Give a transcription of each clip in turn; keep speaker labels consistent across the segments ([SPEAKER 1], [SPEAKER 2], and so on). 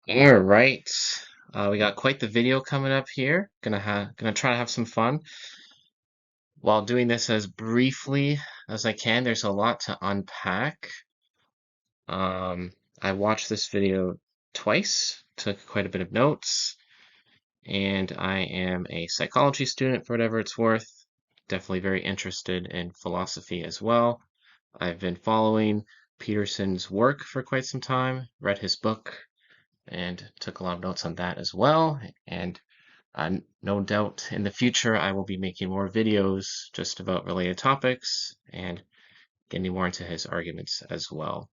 [SPEAKER 1] All right. We got quite the video coming up here. Gonna try to have some fun while doing this as briefly as I can. There's a lot to unpack. Um, I watched this video twice, took quite a bit of notes, and I am a psychology student for whatever it's worth. Definitely very interested in philosophy as well. I've been following Peterson's work for quite some time, read his book, and took a lot of notes on that as well. And no doubt in the future, I will be making more videos just about related topics and getting more into his arguments as well.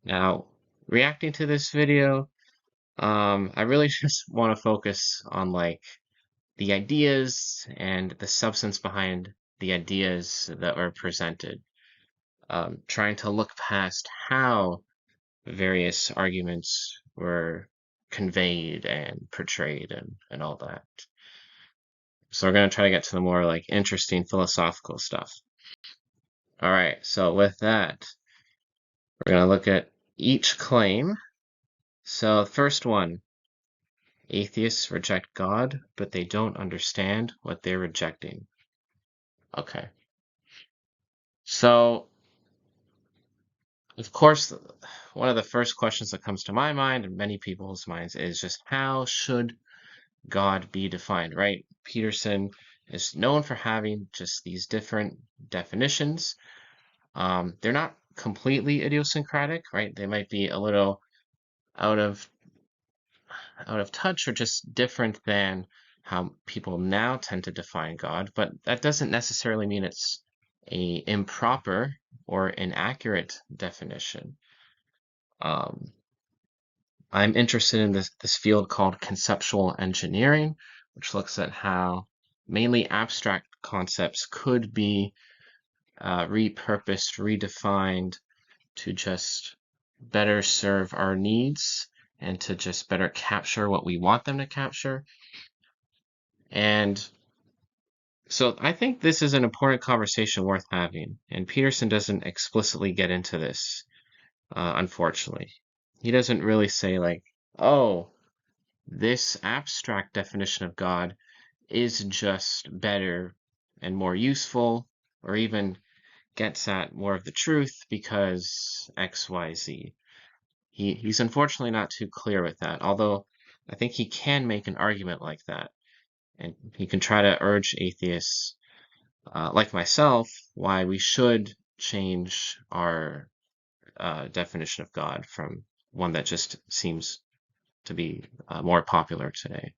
[SPEAKER 1] Now, reacting to this video, I really just want to focus on like the ideas and the substance behind the ideas that were presented, trying to look past how various arguments were conveyed and portrayed and all that. So we're going to try to get to the more like interesting philosophical stuff. All right, so with that, we're going to look at each claim. So the first one, atheists reject God, but they don't understand what they're rejecting. Okay. So, of course, one of the first questions that comes to my mind and many people's minds is just how should God be defined, right? Peterson is known for having just these different definitions. They're not completely idiosyncratic, right? They might be a little out of touch or just different than how people now tend to define God, but that doesn't necessarily mean it's a improper or inaccurate definition. Um, I'm interested in this field called conceptual engineering, which looks at how mainly abstract concepts could be repurposed, redefined to just better serve our needs and to just better capture what we want them to capture. And so I think this is an important conversation worth having. And Peterson doesn't explicitly get into this, unfortunately. He doesn't really say, like, oh, this abstract definition of God is just better and more useful, or even gets at more of the truth because X, Y, Z. He's unfortunately not too clear with that, although I think he can make an argument like that. And he can try to urge atheists, like myself, why we should change our definition of God from one that just seems to be more popular today.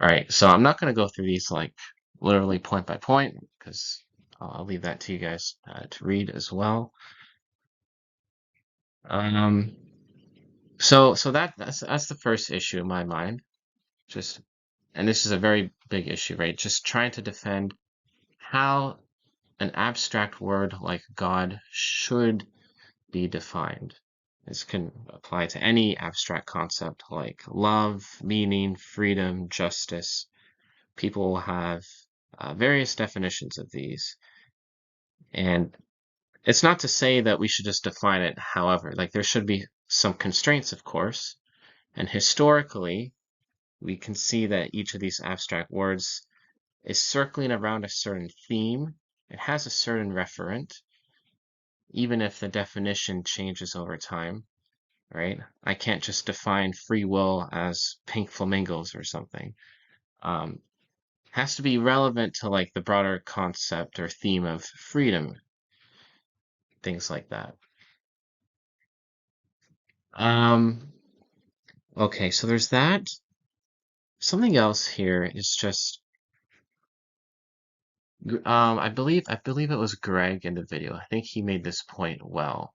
[SPEAKER 1] All right, so I'm not going to go through these like literally point by point because I'll leave that to you guys to read as well. Um, so that's the first issue in my mind. Just, and this is a very big issue, right? Just trying to defend how an abstract word like God should be defined. This can apply to any abstract concept like love, meaning, freedom, justice. People will have various definitions of these. And it's not to say that we should just define it however. Like, there should be some constraints, of course. And historically, we can see that each of these abstract words is circling around a certain theme. It has a certain referent, even if the definition changes over time, right? I can't just define free will as pink flamingos or something. Has to be relevant to like the broader concept or theme of freedom, things like that. Um, okay, so there's that. Something else here is just I believe it was Greg in the video. I think he made this point well,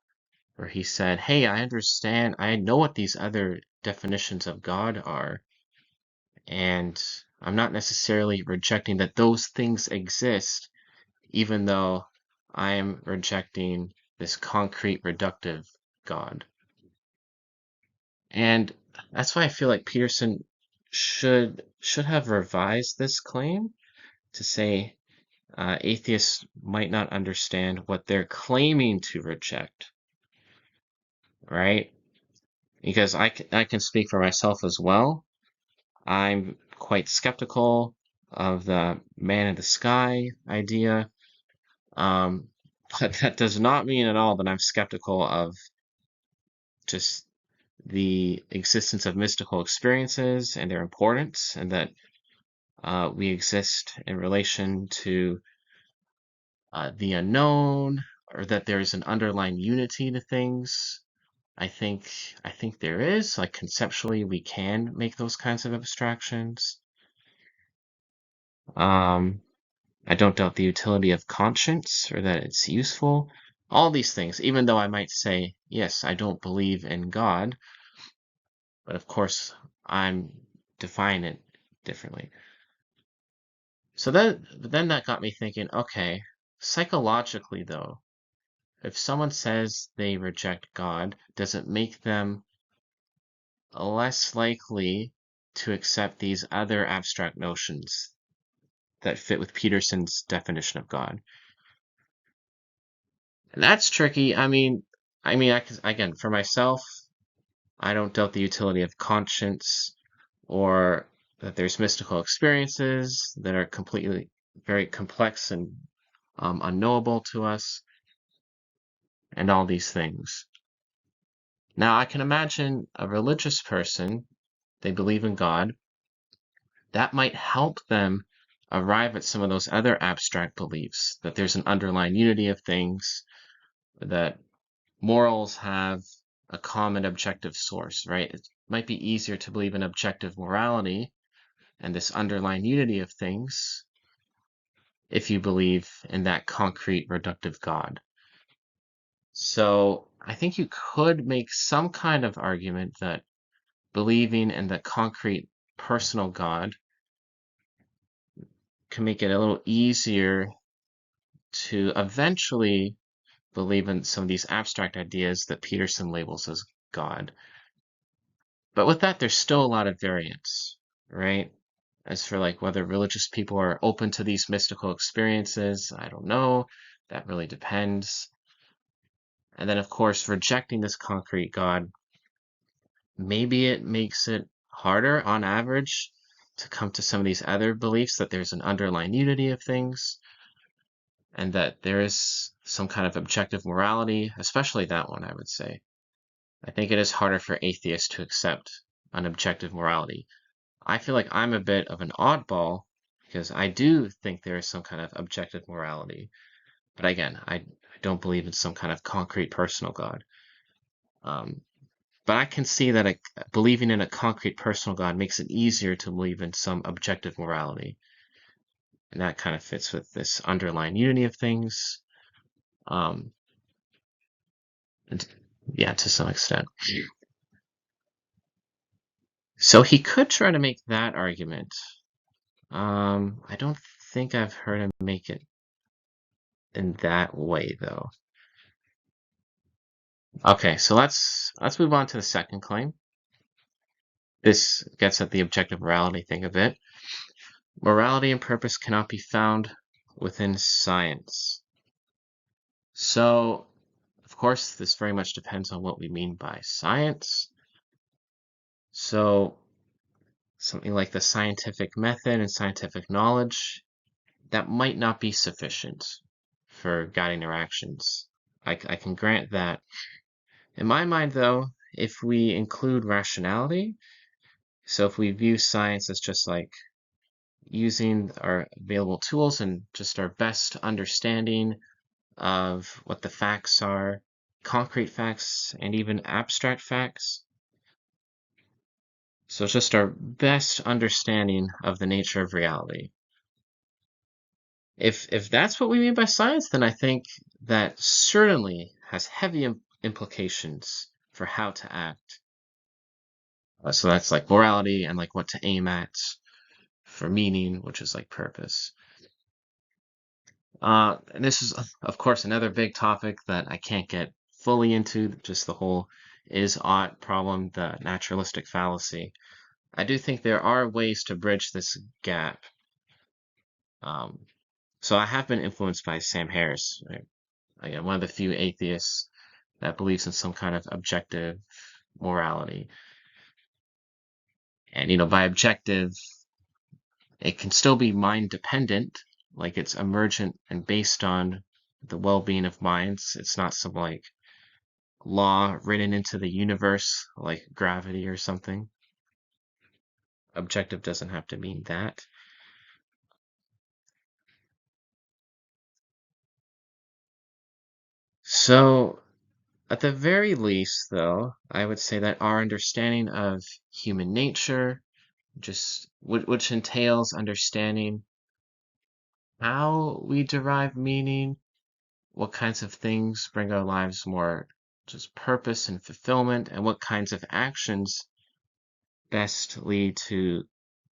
[SPEAKER 1] where he said, "Hey, I understand. I know what these other definitions of God are, and I'm not necessarily rejecting that those things exist, even though I am rejecting this concrete reductive God." And that's why I feel like Peterson should have revised this claim to say atheists might not understand what they're claiming to reject, right? because I can speak for myself as well. I'm quite skeptical of the man in the sky idea. Um, but that does not mean at all that I'm skeptical of just the existence of mystical experiences and their importance, and that we exist in relation to the unknown, or that there's an underlying unity to things. I think I think there is. Like conceptually, we can make those kinds of abstractions. Um, I don't doubt the utility of conscience or that it's useful. All these things, even though I might say, yes, I don't believe in God, but of course I'm defining it differently. So then that got me thinking, okay, psychologically though, if someone says they reject God, does it make them less likely to accept these other abstract notions that fit with Peterson's definition of God? And that's tricky. Again, for myself, I don't doubt the utility of conscience or that there's mystical experiences that are completely very complex and unknowable to us, and all these things. Now, I can imagine a religious person, they believe in God, that might help them arrive at some of those other abstract beliefs, that there's an underlying unity of things, that morals have a common objective source, right? It might be easier to believe in objective morality and this underlying unity of things if you believe in that concrete reductive God. So I think you could make some kind of argument that believing in the concrete personal God can make it a little easier to eventually believe in some of these abstract ideas that Peterson labels as God. But with that, there's still a lot of variance, right? As for like whether religious people are open to these mystical experiences, I don't know. That really depends. And then, of course, rejecting this concrete God, maybe it makes it harder on average to come to some of these other beliefs that there's an underlying unity of things and that there is some kind of objective morality, especially that one, I would say. I think it is harder for atheists to accept an objective morality. I feel like I'm a bit of an oddball because I do think there is some kind of objective morality. But again, I don't believe in some kind of concrete personal God. Um, but I can see that believing in a concrete personal God makes it easier to believe in some objective morality. And that kind of fits with this underlying unity of things. Um, and yeah, to some extent. So he could try to make that argument. I don't think I've heard him make it in that way, though. Okay, so let's move on to the second claim. This gets at the objective morality thing a bit. Morality and purpose cannot be found within science. So, of course, this very much depends on what we mean by science. So, something like the scientific method and scientific knowledge, that might not be sufficient for guiding our actions. I can grant that. In my mind, though, if we include rationality, so if we view science as just like using our available tools and just our best understanding of what the facts are, concrete facts and even abstract facts. So it's just our best understanding of the nature of reality. If that's what we mean by science, then I think that certainly has heavy implications for how to act. So that's like morality and like what to aim at for meaning, which is like purpose. And this is, of course, another big topic that I can't get fully into, just the whole is-ought problem, the naturalistic fallacy. I do think there are ways to bridge this gap. Um, so I have been influenced by Sam Harris, right? Again, one of the few atheists that believes in some kind of objective morality. And, by objective, it can still be mind dependent, like it's emergent and based on the well-being of minds. It's not some like law written into the universe, like gravity or something. Objective doesn't have to mean that. So, at the very least, though, I would say that our understanding of human nature, just which entails understanding how we derive meaning, what kinds of things bring our lives more just purpose and fulfillment, and what kinds of actions best lead to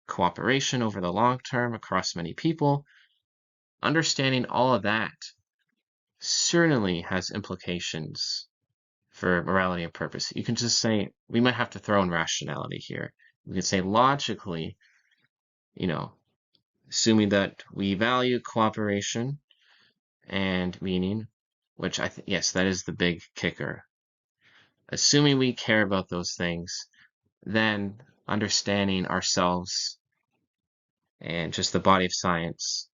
[SPEAKER 1] cooperation over the long term across many people. Understanding all of that certainly has implications for morality and purpose. You can just say, we might have to throw in rationality here. We could say logically, you know, assuming that we value cooperation and meaning, which I think, yes, that is the big kicker. Assuming we care about those things, then understanding ourselves and just the body of science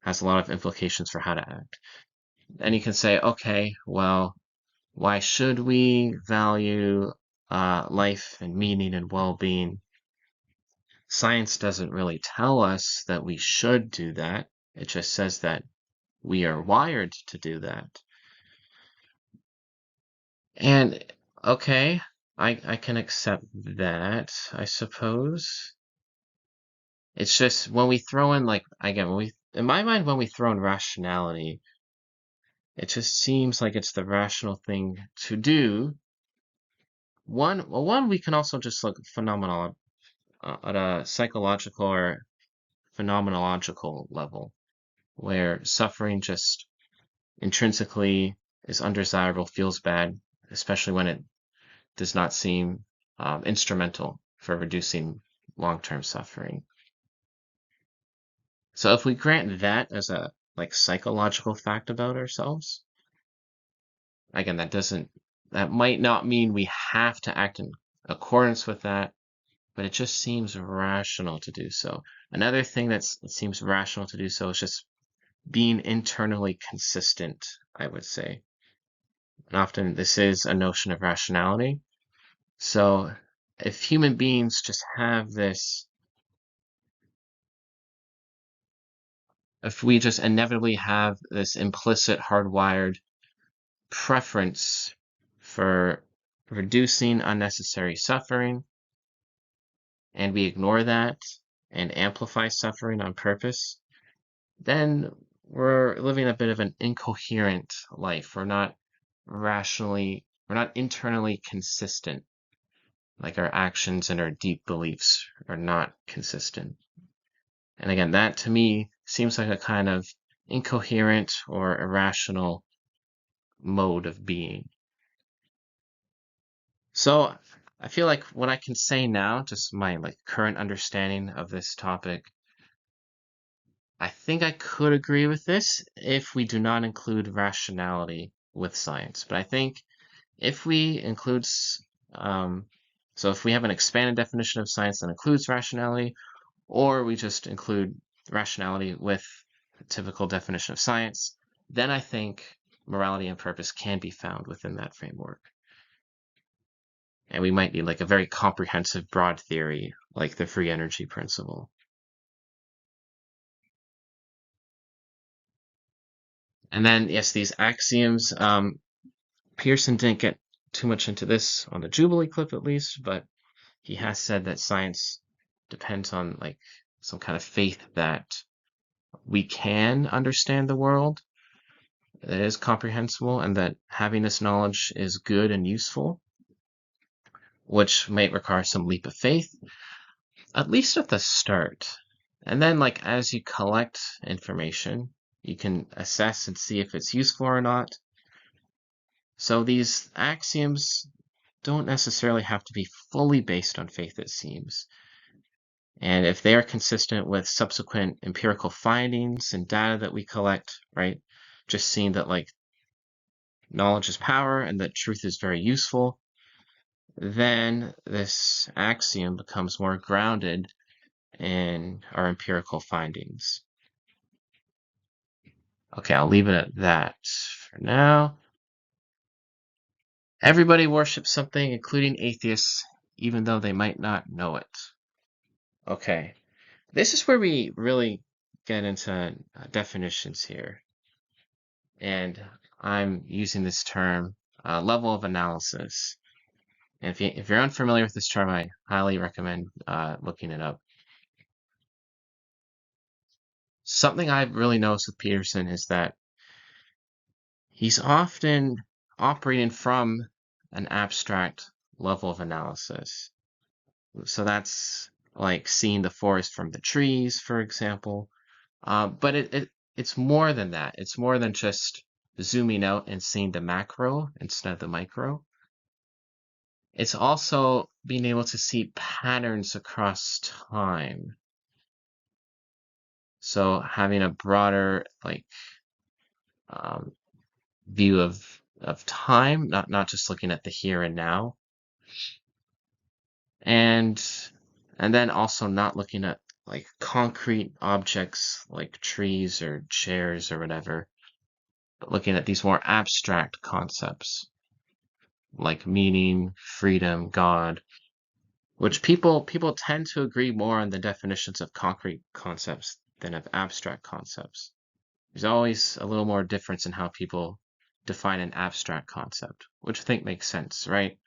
[SPEAKER 1] has a lot of implications for how to act. And you can say, okay, well, why should we value life and meaning and well-being? Science doesn't really tell us that we should do that. It just says that we are wired to do that. And okay, I can accept that, I suppose. It's just when we throw in like again, in my mind, when we throw in rationality, it just seems like it's the rational thing to do. One, we can also just look phenomenal at a psychological or phenomenological level, where suffering just intrinsically is undesirable, feels bad, especially when it does not seem instrumental for reducing long-term suffering. So if we grant that as a like psychological fact about ourselves, again, that might not mean we have to act in accordance with that, but it just seems rational to do so. Another thing it seems rational to do so is just being internally consistent, I would say. And often this is a notion of rationality. So if human beings just have this, if we just inevitably have this implicit hardwired preference for reducing unnecessary suffering, and we ignore that and amplify suffering on purpose, then we're living a bit of an incoherent life. We're not internally consistent. Like our actions and our deep beliefs are not consistent. And again, that to me seems like a kind of incoherent or irrational mode of being. So I feel like what I can say now, just my like current understanding of this topic, I think I could agree with this if we do not include rationality with science. But I think if we include, um, so if we have an expanded definition of science that includes rationality, or we just include rationality with the typical definition of science, then I think morality and purpose can be found within that framework. And we might need like a very comprehensive broad theory, like the free energy principle. And then, yes, these axioms, Peterson didn't get too much into this on the Jubilee clip at least, but he has said that science depends on like some kind of faith that we can understand the world, that is comprehensible, and that having this knowledge is good and useful, which might require some leap of faith, at least at the start. And then, like, as you collect information, you can assess and see if it's useful or not. So these axioms don't necessarily have to be fully based on faith, it seems. And if they are consistent with subsequent empirical findings and data that we collect, right? Just seeing that like knowledge is power and that truth is very useful, then this axiom becomes more grounded in our empirical findings. Okay, I'll leave it at that for now. Everybody worships something, including atheists, even though they might not know it. Okay, this is where we really get into definitions here. And I'm using this term, level of analysis. And if you're unfamiliar with this term, I highly recommend looking it up. Something I've really noticed with Peterson is that he's often operating from an abstract level of analysis. So that's like seeing the forest from the trees, for example. But it's more than that. It's more than just zooming out and seeing the macro instead of the micro. It's also being able to see patterns across time. So having a broader view of time, not just looking at the here and now, and then also not looking at like concrete objects like trees or chairs or whatever, but looking at these more abstract concepts like meaning, freedom, God, which people tend to agree more on the definitions of concrete concepts than of abstract concepts. There's always a little more difference in how people define an abstract concept, which I think makes sense, right?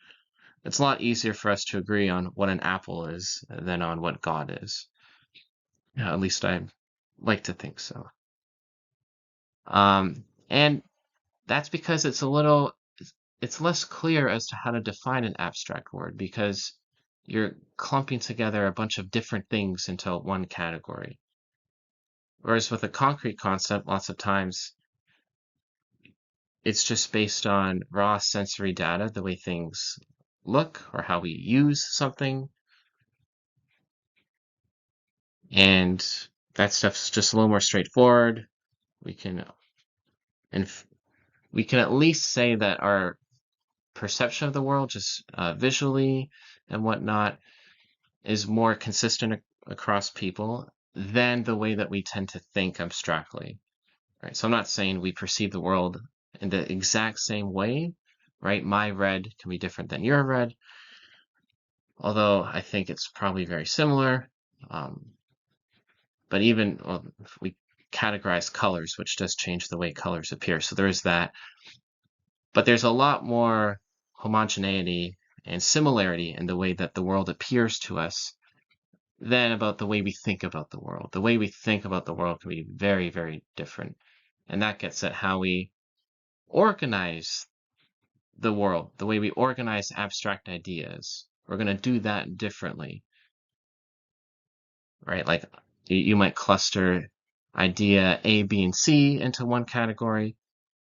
[SPEAKER 1] It's a lot easier for us to agree on what an apple is than on what God is. Yeah, at least I like to think so. And that's because it's less clear as to how to define an abstract word because you're clumping together a bunch of different things into one category. Whereas with a concrete concept, lots of times it's just based on raw sensory data, the way things look or how we use something. And that stuff's just a little more straightforward. We can at least say that our perception of the world, just visually and whatnot, is more consistent across people than the way that we tend to think abstractly. Right? So I'm not saying we perceive the world in the exact same way, right? My red can be different than your red, although I think it's probably very similar. But even if we categorize colors, which does change the way colors appear. So there is that. But there's a lot more homogeneity and similarity in the way that the world appears to us than about the way we think about the world. The way we think about the world can be very, very different. And that gets at how we organize the world, the way we organize abstract ideas. We're going to do that differently, right? Like you might cluster idea A, B, and C into one category.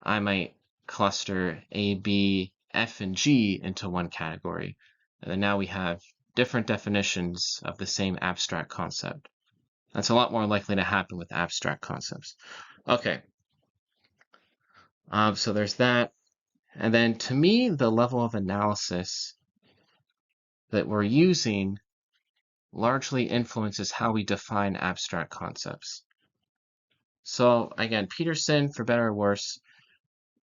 [SPEAKER 1] I might cluster A, B, F, and G into one category. And then now we have different definitions of the same abstract concept. That's a lot more likely to happen with abstract concepts. Okay. So there's that. And then to me, the level of analysis that we're using largely influences how we define abstract concepts. So again, Peterson, for better or worse.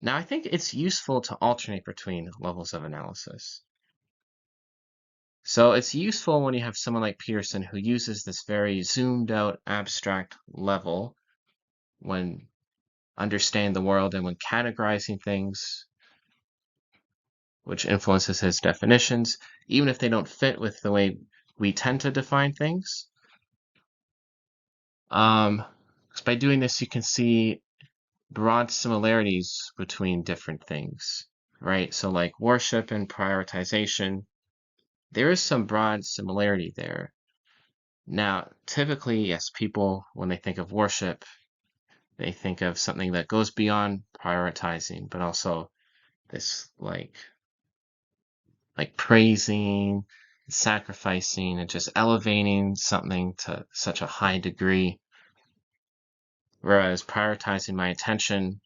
[SPEAKER 1] Now I think it's useful to alternate between levels of analysis. So it's useful when you have someone like Peterson who uses this very zoomed out abstract level when understanding the world and when categorizing things, which influences his definitions, even if they don't fit with the way we tend to define things. Because by doing this, you can see broad similarities between different things, right? So like worship and prioritization, there is some broad similarity there. Now, typically, yes, people, when they think of worship, they think of something that goes beyond prioritizing, but also this like praising, sacrificing, and just elevating something to such a high degree. Whereas prioritizing my attention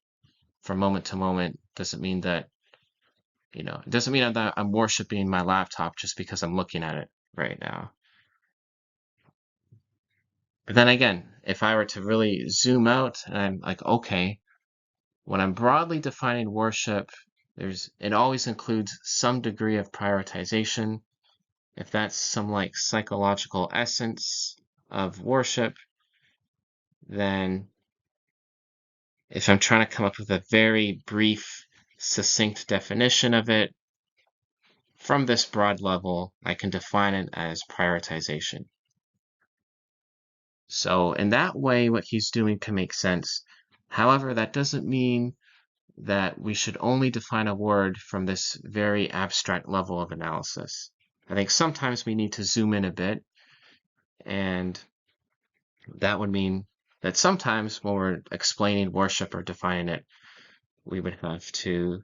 [SPEAKER 1] from moment to moment doesn't mean that It doesn't mean that I'm worshiping my laptop just because I'm looking at it right now. But then again, if I were to really zoom out and I'm like, okay, when I'm broadly defining worship, it always includes some degree of prioritization. If that's some like psychological essence of worship, then if I'm trying to come up with a very brief, succinct definition of it, from this broad level, I can define it as prioritization. So in that way, what he's doing can make sense. However, that doesn't mean that we should only define a word from this very abstract level of analysis. I think sometimes we need to zoom in a bit, and that would mean that sometimes when we're explaining worship or defining it, we would have to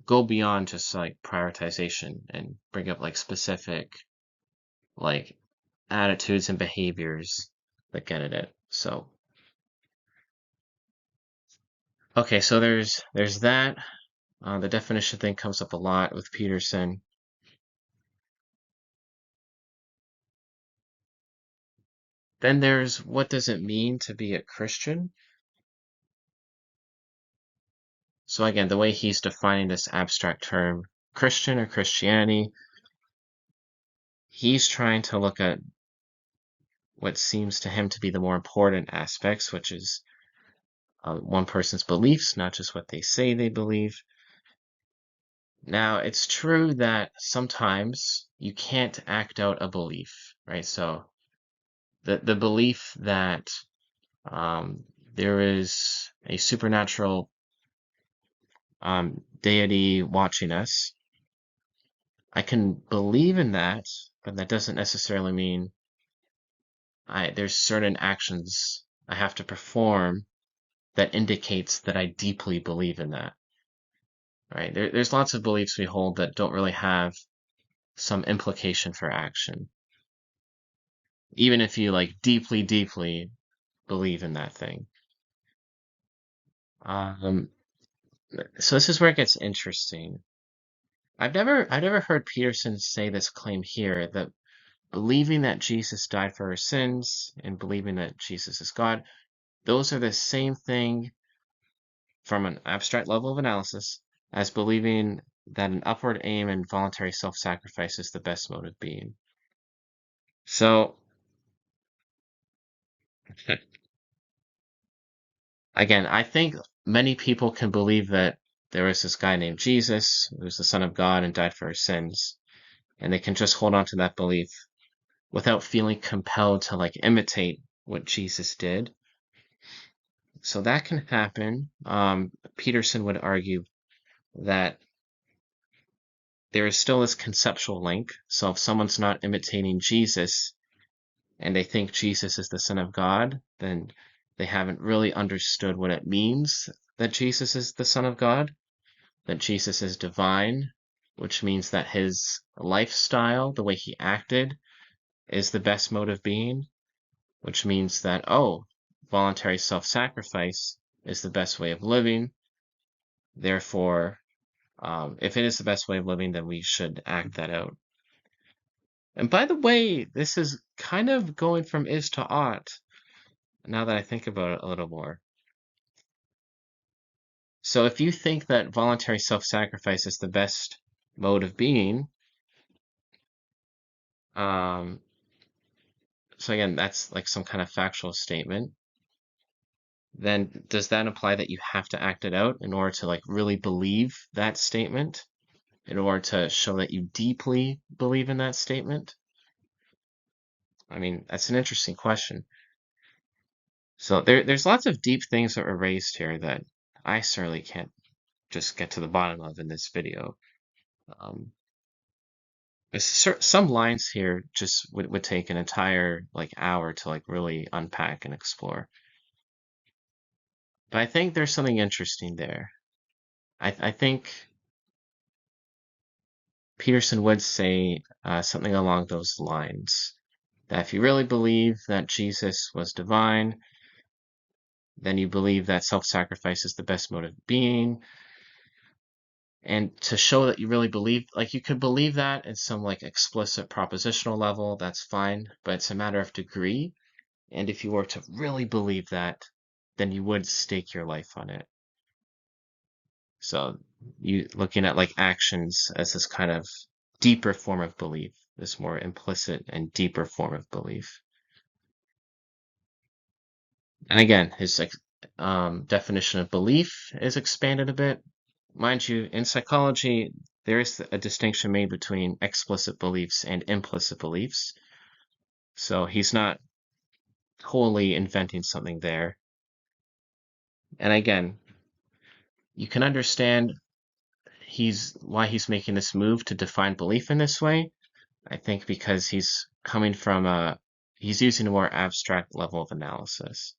[SPEAKER 1] go beyond just like prioritization and bring up like specific like attitudes and behaviors that get at it. So okay, so there's that. The definition thing comes up a lot with Peterson. Then there's what does it mean to be a Christian? So again, the way he's defining this abstract term, Christian or Christianity, he's trying to look at what seems to him to be the more important aspects, which is one person's beliefs, not just what they say they believe. Now, it's true that sometimes you can't act out a belief, right? So the belief that there is a supernatural deity watching us, I can believe in that, but that doesn't necessarily mean there's certain actions I have to perform that indicates that I deeply believe in that, right? There's lots of beliefs we hold that don't really have some implication for action, even if you like deeply, deeply believe in that thing. Um, so this is where it gets interesting. I've never heard Peterson say this claim here that believing that Jesus died for our sins and believing that Jesus is God, those are the same thing from an abstract level of analysis as believing that an upward aim and voluntary self-sacrifice is the best mode of being. So again, I think many people can believe that there was this guy named Jesus who was the Son of God and died for our sins, and they can just hold on to that belief without feeling compelled to like imitate what Jesus did. So that can happen. Peterson would argue that there is still this conceptual link. So if someone's not imitating Jesus and they think Jesus is the Son of God, then they haven't really understood what it means that Jesus is the Son of God, that Jesus is divine, which means that his lifestyle, the way he acted, is the best mode of being, which means that, oh, voluntary self-sacrifice is the best way of living. Therefore, if it is the best way of living, then we should act that out. And by the way, this is kind of going from is to ought, now that I think about it a little more. So if you think that voluntary self-sacrifice is the best mode of being, so again, that's like some kind of factual statement, then does that imply that you have to act it out in order to like really believe that statement? In order to show that you deeply believe in that statement? I mean, that's an interesting question. So there's lots of deep things that were raised here that I certainly can't just get to the bottom of in this video. Um, some lines here just would take an entire like hour to like really unpack and explore. But I think there's something interesting there. I think Peterson would say something along those lines. That if you really believe that Jesus was divine, then you believe that self-sacrifice is the best mode of being. And to show that you really believe, like you could believe that in some like explicit propositional level, that's fine, but it's a matter of degree. And if you were to really believe that, then you would stake your life on it. So you looking at like actions as this kind of deeper form of belief, this more implicit and deeper form of belief. And again, his definition of belief is expanded a bit. Mind you, in psychology, there is a distinction made between explicit beliefs and implicit beliefs. So he's not wholly inventing something there. And again, you can understand why he's making this move to define belief in this way. I think because he's coming from he's using a more abstract level of analysis.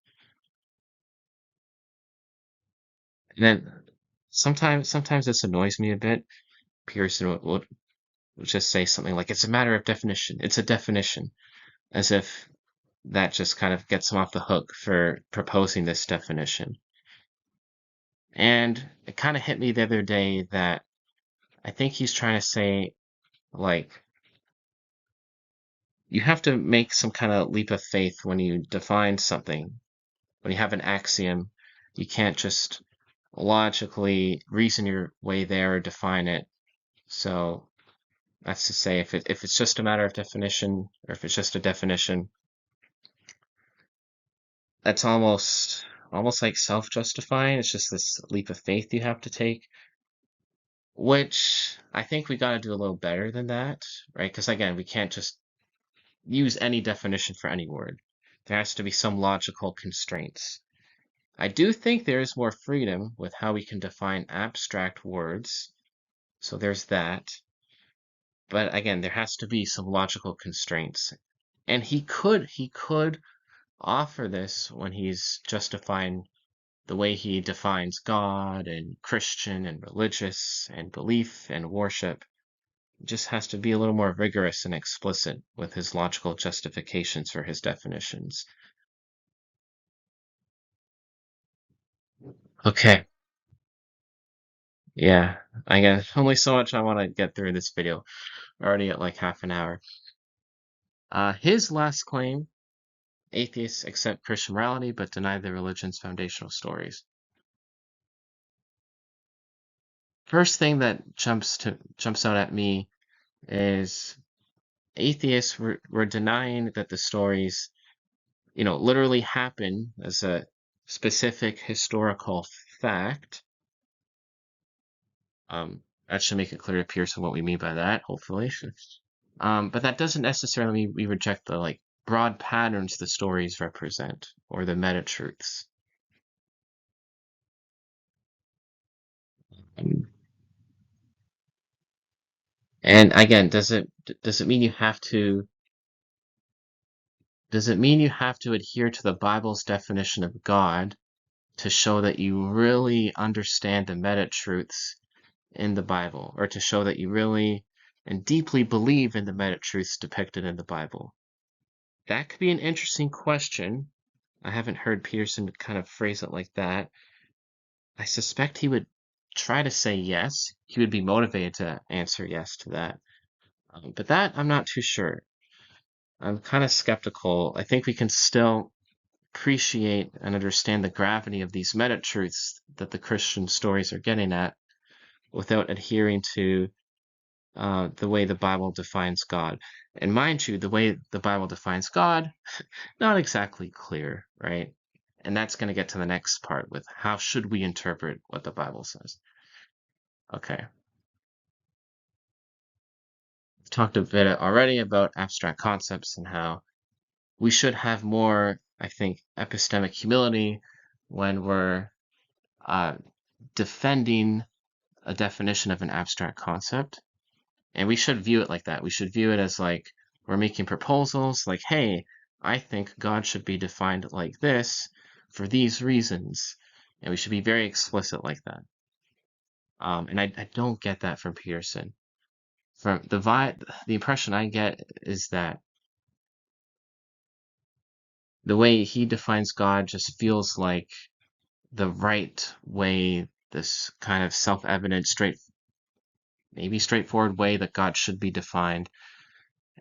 [SPEAKER 1] And then sometimes this annoys me a bit. Peterson would just say something like, it's a matter of definition. It's a definition, as if that just kind of gets him off the hook for proposing this definition. And it kind of hit me the other day that I think he's trying to say, like, you have to make some kind of leap of faith when you define something. When you have an axiom, you can't just logically reason your way there or define it. So that's to say, if it's just a matter of definition, or if it's just a definition, that's almost like self-justifying. It's just this leap of faith you have to take, which I think we got to do a little better than that, right? Because again, we can't just use any definition for any word. There has to be some logical constraints. I do think there is more freedom with how we can define abstract words. So there's that. But again, there has to be some logical constraints. And he could offer this when he's justifying the way he defines God and Christian and religious and belief and worship. It just has to be a little more rigorous and explicit with his logical justifications for his definitions. Okay, yeah, again, only so much I want to get through this video. We're already at like half an hour. His last claim, atheists accept Christian morality but deny the religion's foundational stories. First thing that jumps out at me is atheists were denying that the stories, literally happen as a specific historical fact. That should make it clear to Pearson what we mean by that, hopefully. But that doesn't necessarily mean we reject the like broad patterns the stories represent or the meta truths. And again, does it mean you have to adhere to the Bible's definition of God to show that you really understand the meta truths in the Bible, or to show that you really and deeply believe in the meta truths depicted in the Bible? That could be an interesting question. I haven't heard Peterson kind of phrase it like that. I suspect he would try to say yes. He would be motivated to answer yes to that. But that, I'm not too sure. I'm kind of skeptical. I think we can still appreciate and understand the gravity of these meta truths that the Christian stories are getting at without adhering to the way the Bible defines God. And mind you, the way the Bible defines God, not exactly clear, right? And that's going to get to the next part with how should we interpret what the Bible says. Okay. We've talked a bit already about abstract concepts and how we should have more, I think, epistemic humility when we're defending a definition of an abstract concept. And we should view it like that. We should view it as like we're making proposals like, hey, I think God should be defined like this for these reasons. And we should be very explicit like that. And I don't get that from Peterson. From the impression I get is that the way he defines God just feels like the right way, this kind of self-evident, maybe straightforward way that God should be defined,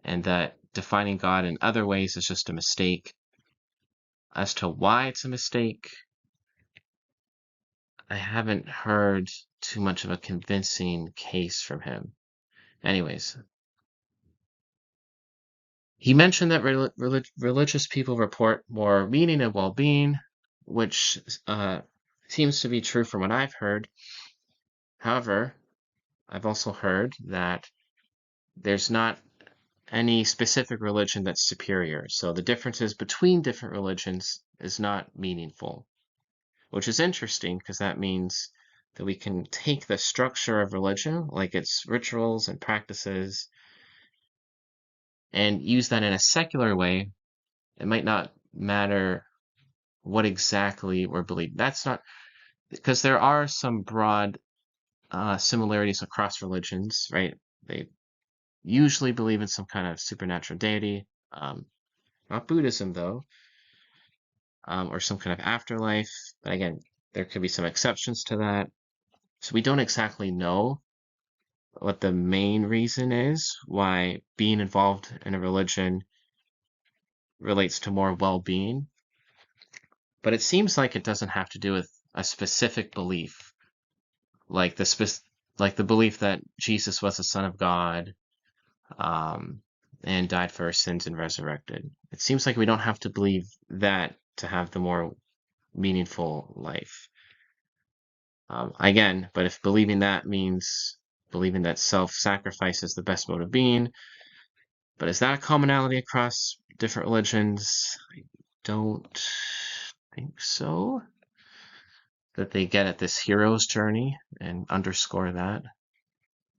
[SPEAKER 1] and that defining God in other ways is just a mistake. As to why it's a mistake, I haven't heard too much of a convincing case from him. Anyways, he mentioned that religious people report more meaning and well-being, which seems to be true from what I've heard. However, I've also heard that there's not any specific religion that's superior. So the differences between different religions is not meaningful, which is interesting because that means that we can take the structure of religion, like its rituals and practices, and use that in a secular way. It might not matter what exactly we're believing. That's not because there are some broad similarities across religions, right? They usually believe in some kind of supernatural deity. Not Buddhism, though, or some kind of afterlife. But again, there could be some exceptions to that. So we don't exactly know what the main reason is why being involved in a religion relates to more well-being. But it seems like it doesn't have to do with a specific belief, like the belief that Jesus was the Son of God, and died for our sins and resurrected. It seems like we don't have to believe that to have the more meaningful life. Again, but if believing that means believing that self-sacrifice is the best mode of being, but is that a commonality across different religions? I don't think so. That they get at this hero's journey and underscore that.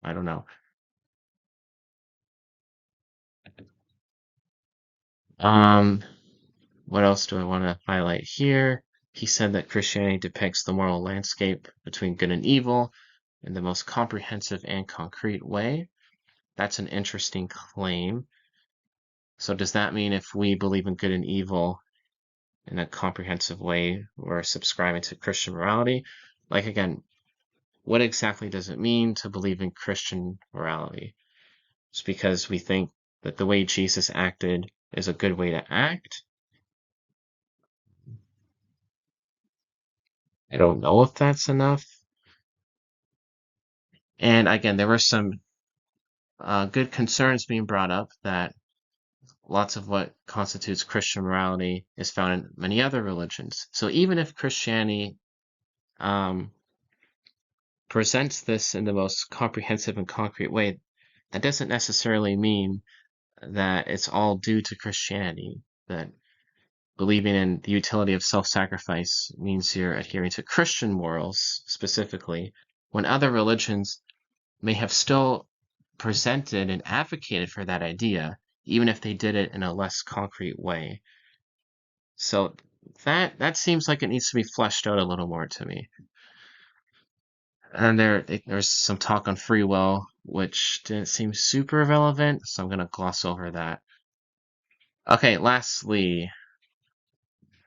[SPEAKER 1] I don't know. What else do I want to highlight here? He said that Christianity depicts the moral landscape between good and evil in the most comprehensive and concrete way. That's an interesting claim. So does that mean if we believe in good and evil in a comprehensive way, we're subscribing to Christian morality? Like, again, what exactly does it mean to believe in Christian morality? Just because we think that the way Jesus acted is a good way to act? I don't know if that's enough. And again, there were some good concerns being brought up that lots of what constitutes Christian morality is found in many other religions. So even if Christianity um, presents this in the most comprehensive and concrete way, that doesn't necessarily mean that it's all due to Christianity, that believing in the utility of self-sacrifice means you're adhering to Christian morals specifically, when other religions may have still presented and advocated for that idea, even if they did it in a less concrete way. So that seems like it needs to be fleshed out a little more to me. And there's some talk on free will, which didn't seem super relevant, so I'm gonna gloss over that. Okay, lastly,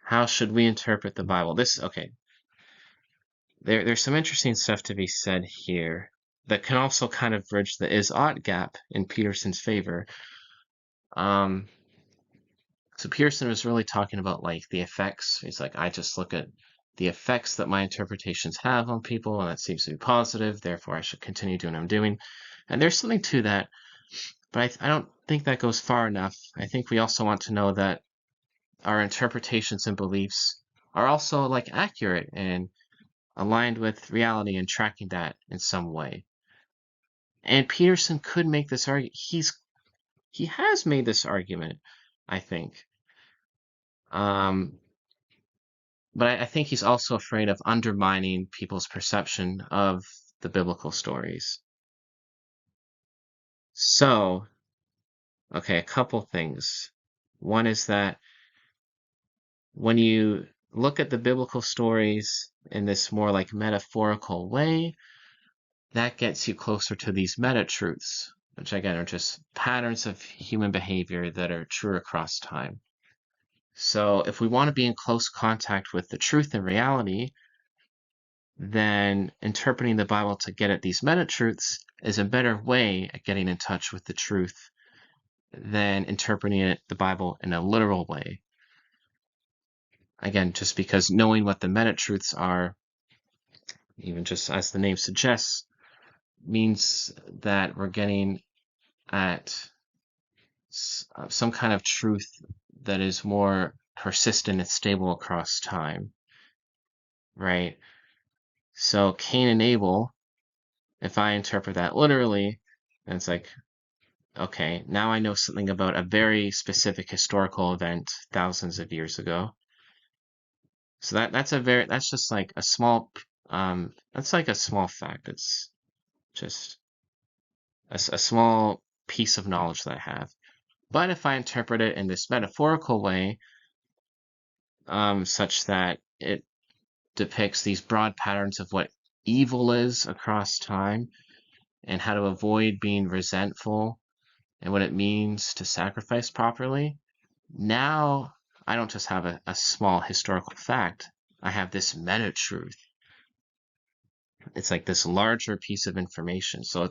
[SPEAKER 1] how should we interpret the Bible? There's some interesting stuff to be said here that can also kind of bridge the is-ought gap in Peterson's favor. So Peterson was really talking about like the effects. He's like, I just look at the effects that my interpretations have on people, and that seems to be positive. Therefore, I should continue doing what I'm doing. And there's something to that, but I don't think that goes far enough. I think we also want to know that our interpretations and beliefs are also like accurate and aligned with reality and tracking that in some way. And Peterson could make this argument. He has made this argument, I think. But I think he's also afraid of undermining people's perception of the biblical stories. So, okay, a couple things. One is that when you look at the biblical stories in this more like metaphorical way, that gets you closer to these meta truths, which again are just patterns of human behavior that are true across time. So if we want to be in close contact with the truth and reality, then interpreting the Bible to get at these meta-truths is a better way at getting in touch with the truth than interpreting the Bible in a literal way. Again, just because knowing what the meta-truths are, even just as the name suggests, means that we're getting at some kind of truth that is more persistent and stable across time, right? So Cain and Abel, if I interpret that literally, then it's like, okay, now I know something about a very specific historical event thousands of years ago. So that's just like a small that's like a small fact. It's just a small piece of knowledge that I have. But if I interpret it in this metaphorical way, such that it depicts these broad patterns of what evil is across time and how to avoid being resentful and what it means to sacrifice properly, now I don't just have a small historical fact. I have this meta truth. It's like this larger piece of information. So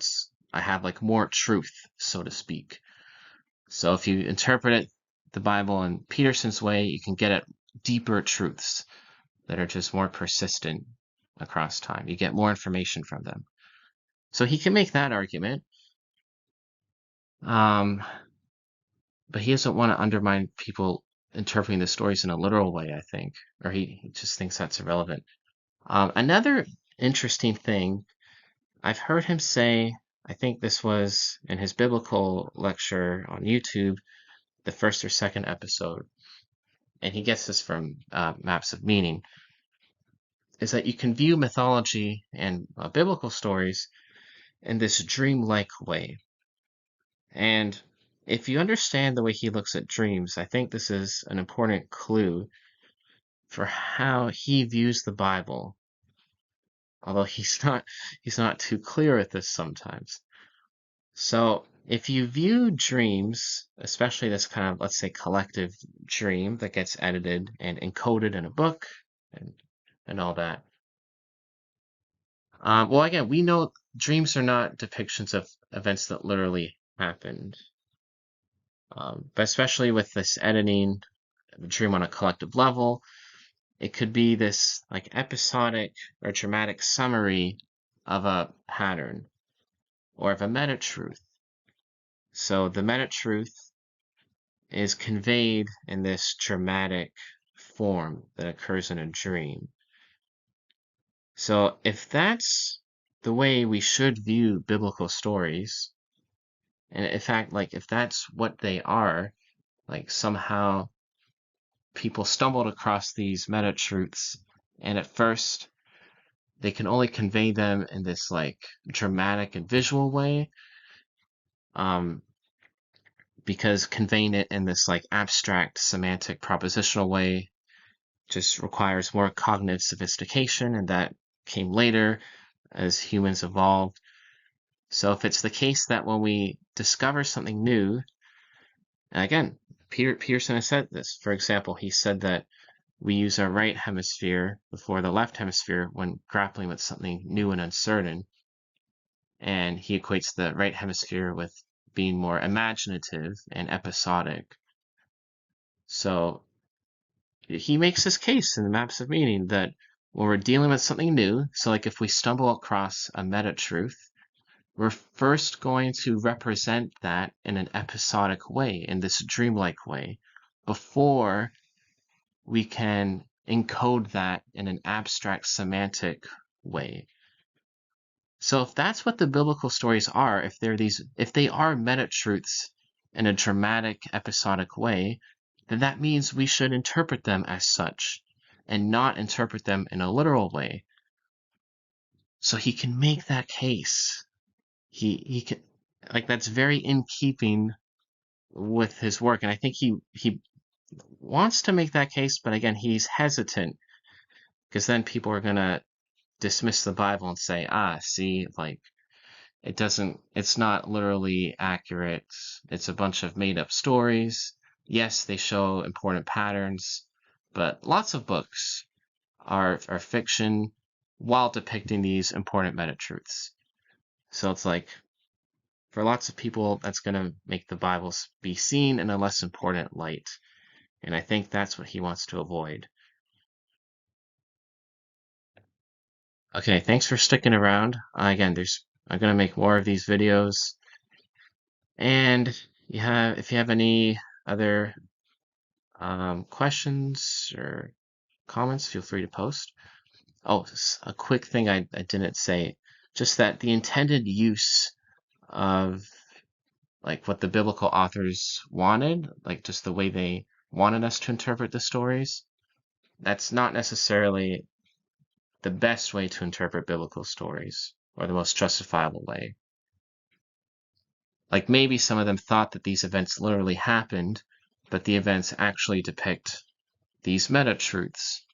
[SPEAKER 1] I have like more truth, so to speak. So if you interpret the Bible in Peterson's way, you can get at deeper truths that are just more persistent across time. You get more information from them. So he can make that argument. But he doesn't want to undermine people interpreting the stories in a literal way, I think, or he just thinks that's irrelevant. Another interesting thing, I've heard him say, I think this was in his biblical lecture on YouTube, the first or second episode, and he gets this from Maps of Meaning, is that you can view mythology and biblical stories in this dreamlike way. And if you understand the way he looks at dreams, I think this is an important clue for how he views the Bible. Although he's not too clear with this sometimes. So if you view dreams, especially this kind of, let's say, collective dream that gets edited and encoded in a book and all that. Well, again, we know dreams are not depictions of events that literally happened. But especially with this editing of a dream on a collective level, it could be this like episodic or dramatic summary of a pattern or of a meta truth. So the meta truth is conveyed in this dramatic form that occurs in a dream. So if that's the way we should view biblical stories, and in fact, like if that's what they are, like somehow people stumbled across these meta truths, and at first they can only convey them in this like dramatic and visual way, because conveying it in this like abstract semantic propositional way just requires more cognitive sophistication, and that came later as humans evolved. So if it's the case that when we discover something new, and again, Peterson has said this. For example, he said that we use our right hemisphere before the left hemisphere when grappling with something new and uncertain. And he equates the right hemisphere with being more imaginative and episodic. So he makes this case in the Maps of Meaning that when we're dealing with something new, so like if we stumble across a meta truth, we're first going to represent that in an episodic way, in this dreamlike way, before we can encode that in an abstract semantic way. So if that's what the biblical stories are, if they are meta truths in a dramatic episodic way, then that means we should interpret them as such and not interpret them in a literal way. So he can make that case. He can, like, that's very in keeping with his work, and I think he wants to make that case, but again, he's hesitant because then people are gonna dismiss the Bible and say, see, like it's not literally accurate. It's a bunch of made up stories. Yes, they show important patterns, but lots of books are fiction while depicting these important meta-truths. So it's like, for lots of people, that's going to make the Bible be seen in a less important light. And I think that's what he wants to avoid. Okay, thanks for sticking around. Again, I'm going to make more of these videos. And if you have any other questions or comments, feel free to post. Oh, a quick thing I didn't say, just that the intended use of like what the biblical authors wanted, like just the way they wanted us to interpret the stories, that's not necessarily the best way to interpret biblical stories or the most justifiable way. Like maybe some of them thought that these events literally happened, but the events actually depict these meta truths,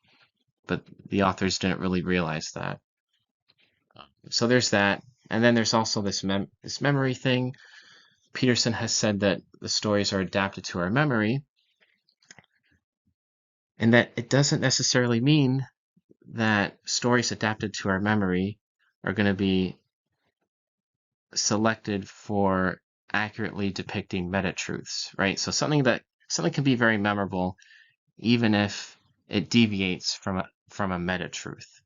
[SPEAKER 1] but the authors didn't really realize that. So there's that. And then there's also this memory thing. Peterson has said that the stories are adapted to our memory, and that it doesn't necessarily mean that stories adapted to our memory are going to be selected for accurately depicting meta truths, right? So something can be very memorable even if it deviates from a meta truth.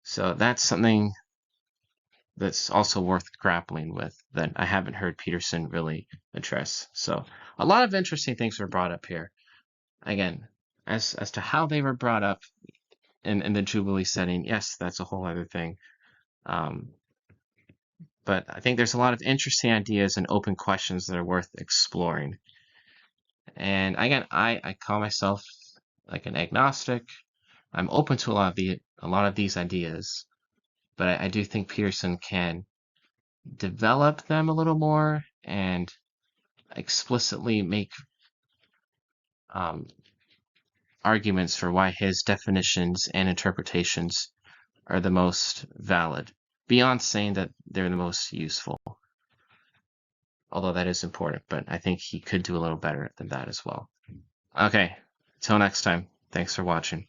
[SPEAKER 1] So that's something that's also worth grappling with that I haven't heard Peterson really address. So a lot of interesting things were brought up here. Again, as to how they were brought up in the Jubilee setting, yes, that's a whole other thing. But I think there's a lot of interesting ideas and open questions that are worth exploring. And again, I call myself like an agnostic. I'm open to a lot of these ideas, but I do think Peterson can develop them a little more and explicitly make arguments for why his definitions and interpretations are the most valid, beyond saying that they're the most useful. Although that is important, but I think he could do a little better than that as well. Okay, till next time. Thanks for watching.